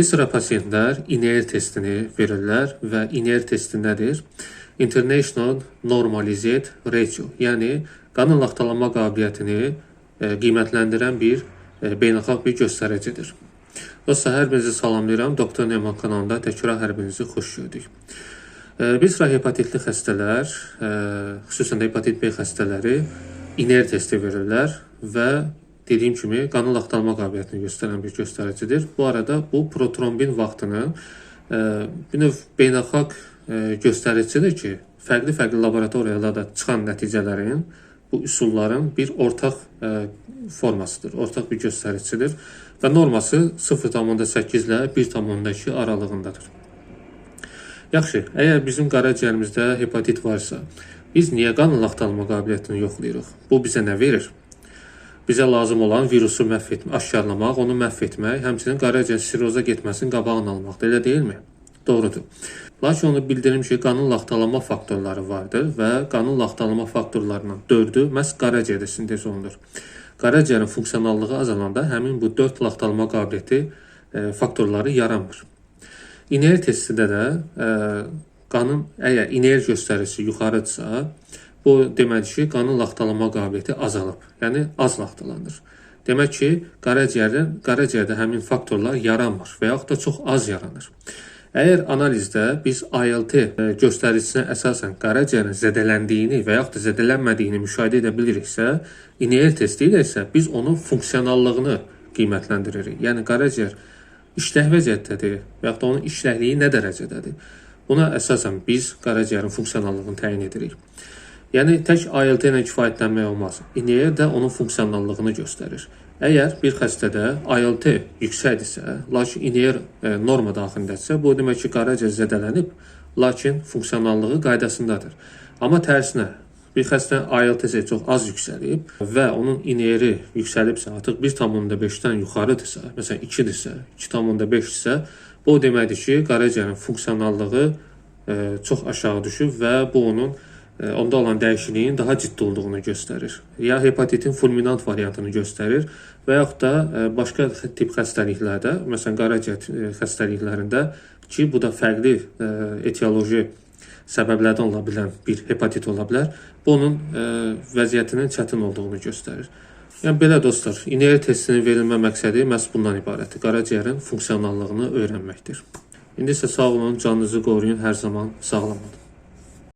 Bir sıra pasientlər INEAR testini verirlər və INEAR testi nədir? International Normalized Ratio, yəni qanın laxtalanma qabiliyyətini qiymətləndirən bir beynəlxalq bir göstəricidir. Dostlar, hər birinizi salamlayıram. Doktor Neman kanalında təkrar hər birinizi xoş gördük. Bir sıra hepatitli xəstələr, xüsusən də hepatit B xəstələri INEAR testi verirlər və dediyim kimi qanın laxtalanma qabiliyyətini göstərən bir göstəricidir. Bu arada bu protrombin vaxtını bir növ beynəlxalq göstəricidir ki, fərqli laboratoriyalarda çıxan nəticələrin, bu üsulların bir ortaq formasıdır, ortaq bir göstəricidir və norması 0,8 ilə 1,2 aralığındadır. Yaxşı, əgər bizim qaraciyərimizdə hepatit varsa, biz niyə qanın laxtalanma qabiliyyətini yoxlayırıq? Bu bizə nə verir? Bizə lazım olan virusu məhv etmək, aşkarlamaq, onu məhv etmək, həmçinin qaraciyər siroza getməsinin qabağını almaqdır, elə deyilmi? Doğrudur. Lakin onu bildirim ki, qanın laxtalanma faktorları vardır və qanın laxtalanma faktorlarından 4-ü məhz qaraciyərdə sintez olunur. Qaraciyərin funksionallığı azalanda həmin bu 4 laxtalanma qabiliyyəti faktorları yaranmır. INEAR testində də qanın, əgər INEAR göstəricisi yuxarıdırsa, bu deməkdir ki, qanın laxtalanma qabiliyyəti azalıb, yəni az laxtalanır. Demək ki, qaraciyərdə həmin faktorlar yaranmır və yaxud da çox az yaranır. Əgər analizdə biz ILT göstəricisine əsasən qaraciyərin zədələndiyini və yaxud da zədələnmədiyini müşahidə edə biliriksə, INEAR testi ilə isə biz onun funksionallığını qiymətləndiririk. Yəni qaraciyər işləh vəziyyətdədir və yaxud da onun işləkliyi nə dərəcədədir? Buna əsasən biz qaraciyərin funksionallığını təyin edirik. Yəni tək ILT ilə kifayətlənmək olmaz. INEAR də onun funksionallığını göstərir. Əgər bir xəstədə ILT yüksəkdirsə, lakin INEAR norma daxilindədirsə, bu demək ki, qaraciyər zədələnib, lakin funksionallığı qaydasındadır. Amma tərsinə, bir xəstənin ILT-si çox az yüksəlib və onun INEAR-i yüksəlibsə, artıq 1,5-dən yuxarıdırsa, məsələn 2-dirsə, 2,5-dirsə, bu deməkdir ki, qaraciyərin funksionallığı çox aşağı düşüb və bu onda olan dəyişikliyin daha ciddi olduğunu göstərir. Ya hepatitin fulminant variantını göstərir və yaxud da başqa tip xəstəliklərdə, məsələn qaraciyər xəstəliklərində ki, bu da fərqli etioloji səbəblərdən ola bilən bir hepatit ola bilər, bu onun vəziyyətinin çətin olduğunu göstərir. Yəni belə dostlar, INEAR testinin verilmə məqsədi məhz bundan ibarətdir. Qaraciyərin funksionallığını öyrənməkdir. İndi isə sağ olun, canınızı qoruyun, hər zaman sağlam olun.